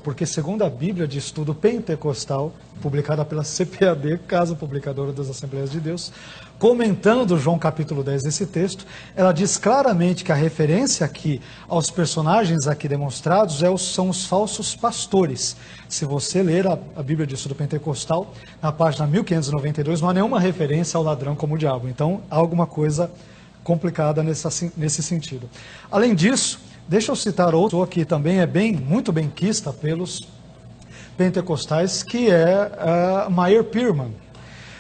porque segundo a Bíblia de Estudo Pentecostal, publicada pela CPAD, Casa Publicadora das Assembleias de Deus, comentando João capítulo 10 desse texto, ela diz claramente que a referência aqui aos personagens aqui demonstrados são os falsos pastores. Se você ler a Bíblia de Estudo Pentecostal, na página 1592, não há nenhuma referência ao ladrão como o diabo. Então, há alguma coisa complicada nesse sentido. Além disso, deixa eu citar outro que também é muito benquista pelos pentecostais, que é Meyer Pearman.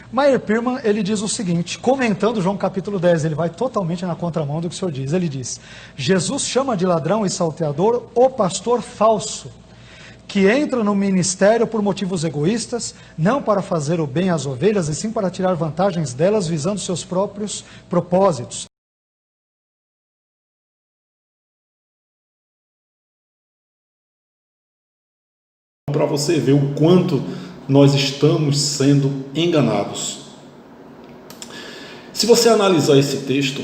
Meyer Pearman, ele diz o seguinte, comentando João capítulo 10, ele vai totalmente na contramão do que o Senhor diz. Ele diz, Jesus chama de ladrão e salteador o pastor falso, que entra no ministério por motivos egoístas, não para fazer o bem às ovelhas, e sim para tirar vantagens delas, visando seus próprios propósitos. Para você ver o quanto nós estamos sendo enganados. Se você analisar esse texto,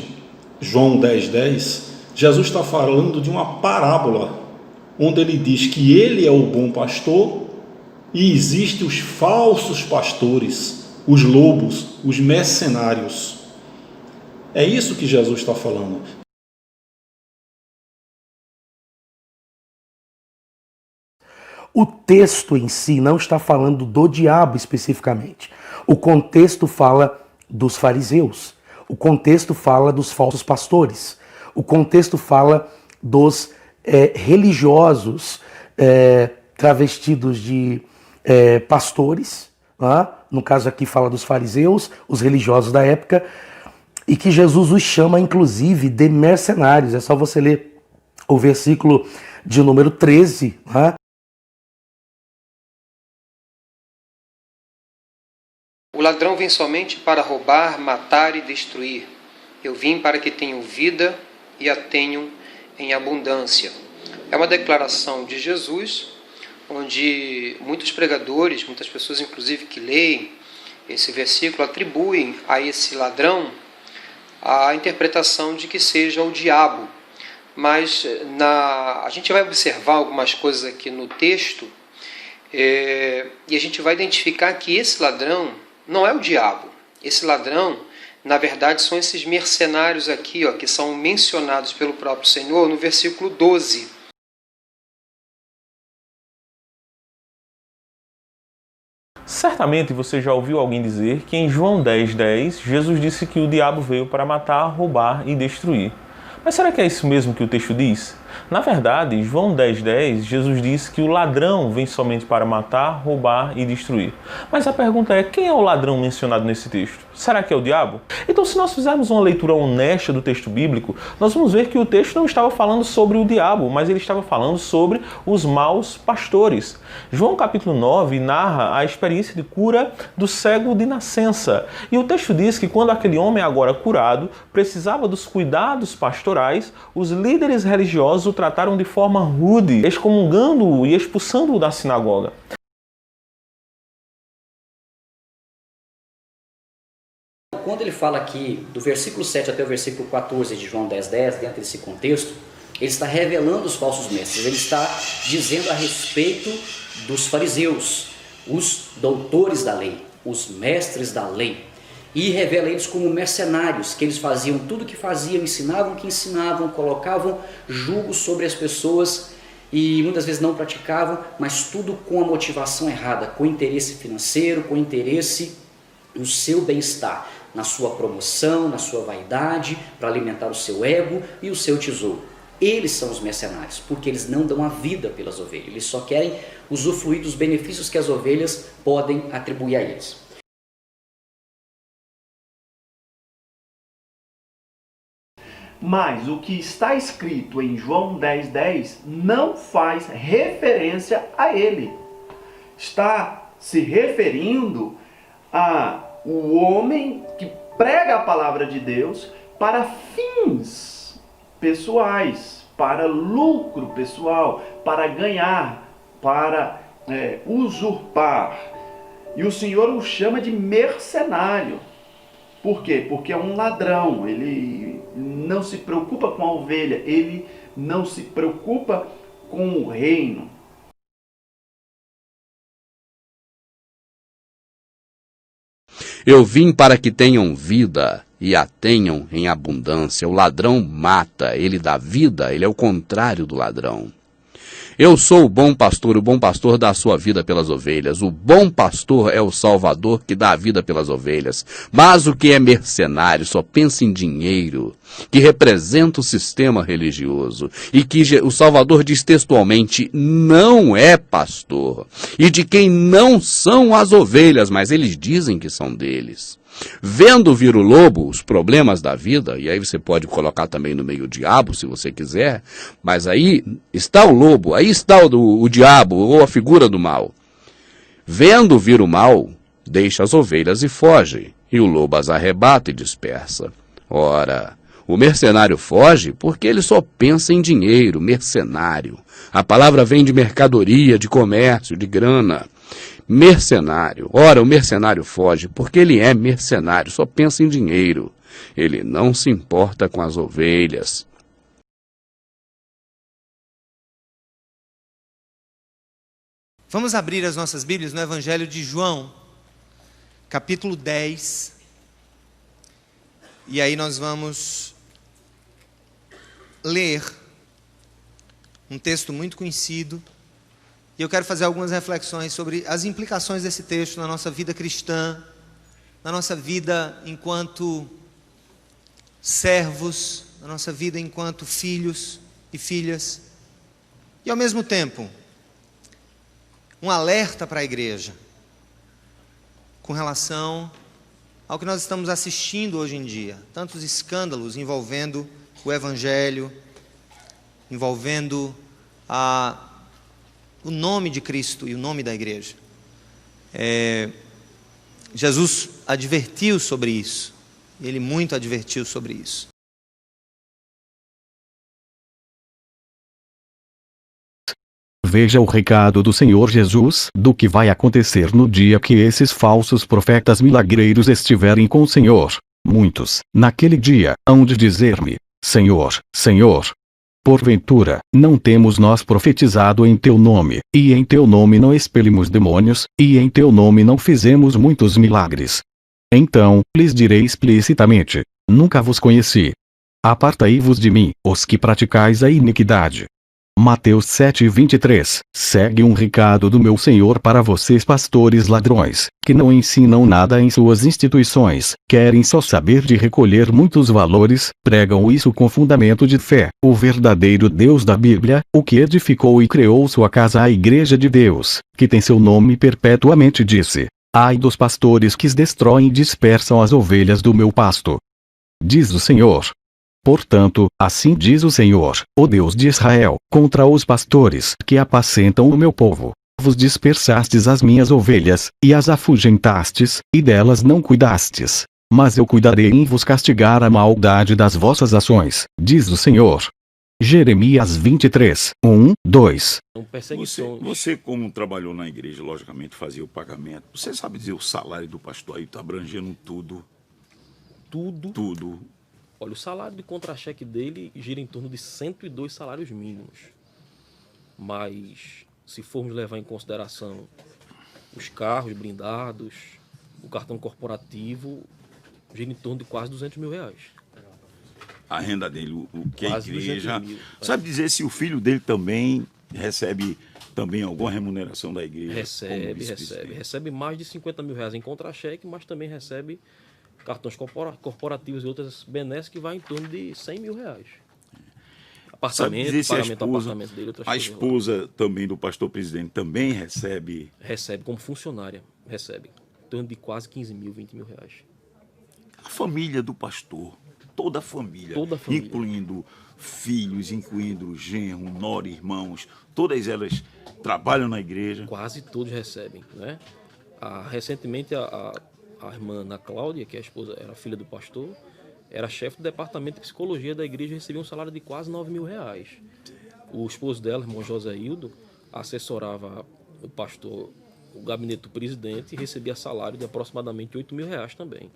João 10:10, Jesus está falando de uma parábola, onde ele diz que ele é o bom pastor e existem os falsos pastores, os lobos, os mercenários. É isso que Jesus está falando. O texto em si não está falando do diabo especificamente. O contexto fala dos fariseus. O contexto fala dos falsos pastores. O contexto fala dos religiosos travestidos de pastores. No caso aqui fala dos fariseus, os religiosos da época, e que Jesus os chama inclusive de mercenários. É só você ler o versículo de número 13, O ladrão vem somente para roubar, matar e destruir. Eu vim para que tenham vida e a tenham em abundância. É uma declaração de Jesus, onde muitos pregadores, muitas pessoas inclusive que leem esse versículo, atribuem a esse ladrão a interpretação de que seja o diabo. Mas a gente vai observar algumas coisas aqui no texto e a gente vai identificar que esse ladrão não é o diabo. Esse ladrão, na verdade, são esses mercenários aqui, que são mencionados pelo próprio Senhor no versículo 12. Certamente você já ouviu alguém dizer que em João 10:10, Jesus disse que o diabo veio para matar, roubar e destruir. Mas será que é isso mesmo que o texto diz? Na verdade, João 10:10, Jesus disse que o ladrão vem somente para matar, roubar e destruir. Mas a pergunta é, quem é o ladrão mencionado nesse texto? Será que é o diabo? Então, se nós fizermos uma leitura honesta do texto bíblico, nós vamos ver que o texto não estava falando sobre o diabo, mas ele estava falando sobre os maus pastores. João capítulo 9 narra a experiência de cura do cego de nascença. E o texto diz que quando aquele homem agora curado precisava dos cuidados pastorais, os líderes religiosos o trataram de forma rude, excomungando-o e expulsando-o da sinagoga. Quando ele fala aqui, do versículo 7 até o versículo 14 de João 10:10, dentro desse contexto, ele está revelando os falsos mestres, ele está dizendo a respeito dos fariseus, os doutores da lei, os mestres da lei, e revela eles como mercenários, que eles faziam tudo o que faziam, ensinavam o que ensinavam, colocavam jugo sobre as pessoas e muitas vezes não praticavam, mas tudo com a motivação errada, com interesse financeiro, com interesse no seu bem-estar, na sua promoção, na sua vaidade, para alimentar o seu ego e o seu tesouro. Eles são os mercenários, porque eles não dão a vida pelas ovelhas, eles só querem usufruir dos benefícios que as ovelhas podem atribuir a eles. Mas o que está escrito em João 10:10 não faz referência a ele. Está se referindo ao homem que prega a palavra de Deus para fins pessoais, para lucro pessoal, para ganhar, para usurpar. E o Senhor o chama de mercenário. Por quê? Porque é um ladrão, ele não se preocupa com a ovelha, ele não se preocupa com o reino. Eu vim para que tenham vida e a tenham em abundância. O ladrão mata, ele dá vida, ele é o contrário do ladrão. Eu sou o bom pastor dá a sua vida pelas ovelhas. O bom pastor é o Salvador que dá a vida pelas ovelhas. Mas o que é mercenário só pensa em dinheiro, que representa o sistema religioso, e que o Salvador diz textualmente, não é pastor, e de quem não são as ovelhas, mas eles dizem que são deles. Vendo vir o lobo, os problemas da vida, e aí você pode colocar também no meio o diabo, se você quiser, mas aí está o lobo, aí está o diabo, ou a figura do mal. Vendo vir o mal, deixa as ovelhas e foge, e o lobo as arrebata e dispersa. Ora, o mercenário foge porque ele só pensa em dinheiro, mercenário. A palavra vem de mercadoria, de comércio, de grana. Mercenário. Ora, o mercenário foge porque ele é mercenário, só pensa em dinheiro. Ele não se importa com as ovelhas. Vamos abrir as nossas Bíblias no Evangelho de João, capítulo 10. E aí nós vamos ler um texto muito conhecido. E eu quero fazer algumas reflexões sobre as implicações desse texto na nossa vida cristã, na nossa vida enquanto servos, na nossa vida enquanto filhos e filhas. E ao mesmo tempo, um alerta para a igreja com relação ao que nós estamos assistindo hoje em dia. Tantos escândalos envolvendo o Evangelho, envolvendo o nome de Cristo e o nome da igreja. Jesus advertiu sobre isso. Ele muito advertiu sobre isso. Veja o recado do Senhor Jesus do que vai acontecer no dia que esses falsos profetas milagreiros estiverem com o Senhor. Muitos, naquele dia, hão de dizer-me: Senhor, Senhor, porventura, não temos nós profetizado em teu nome, e em teu nome não expelimos demônios, e em teu nome não fizemos muitos milagres? Então, lhes direi explicitamente: nunca vos conheci. Apartai-vos de mim, os que praticais a iniquidade. Mateus 7:23, segue um recado do meu Senhor para vocês pastores ladrões, que não ensinam nada em suas instituições, querem só saber de recolher muitos valores, pregam isso com fundamento de fé. O verdadeiro Deus da Bíblia, o que edificou e criou sua casa, a Igreja de Deus, que tem seu nome perpetuamente, disse: ai dos pastores que destroem e dispersam as ovelhas do meu pasto. Diz o Senhor. Portanto, assim diz o Senhor, o Deus de Israel, contra os pastores que apacentam o meu povo. Vos dispersastes as minhas ovelhas, e as afugentastes, e delas não cuidastes. Mas eu cuidarei em vos castigar a maldade das vossas ações, diz o Senhor. Jeremias 23, 1, 2. Você, como trabalhou na igreja, logicamente fazia o pagamento. Você sabe dizer o salário do pastor aí, está abrangendo tudo? Tudo. Olha, o salário de contra-cheque dele gira em torno de 102 salários mínimos. Mas, se formos levar em consideração os carros blindados, o cartão corporativo, gira em torno de quase 200 mil reais. A renda dele, o que quase a igreja... 200 mil. Sabe dizer se o filho dele também recebe alguma remuneração da igreja? Recebe mais de 50 mil reais em contra-cheque, mas também recebe cartões corporativos e outras benesses que vai em torno de 100 mil reais. Apartamento, pagamento do apartamento dele, outras coisas. A esposa também do pastor presidente também recebe? Recebe como funcionária, recebe. Em torno de quase 15 mil, 20 mil reais. A família do pastor, toda a família. Incluindo filhos, incluindo genro, nora, irmãos, todas elas trabalham na igreja? Quase todos recebem, né? Recentemente a irmã Ana Cláudia, que é a esposa, era filha do pastor, era chefe do departamento de psicologia da igreja e recebia um salário de quase 9 mil reais. O esposo dela, irmão José Hildo, assessorava o pastor, o gabinete do presidente, e recebia salário de aproximadamente 8 mil reais também.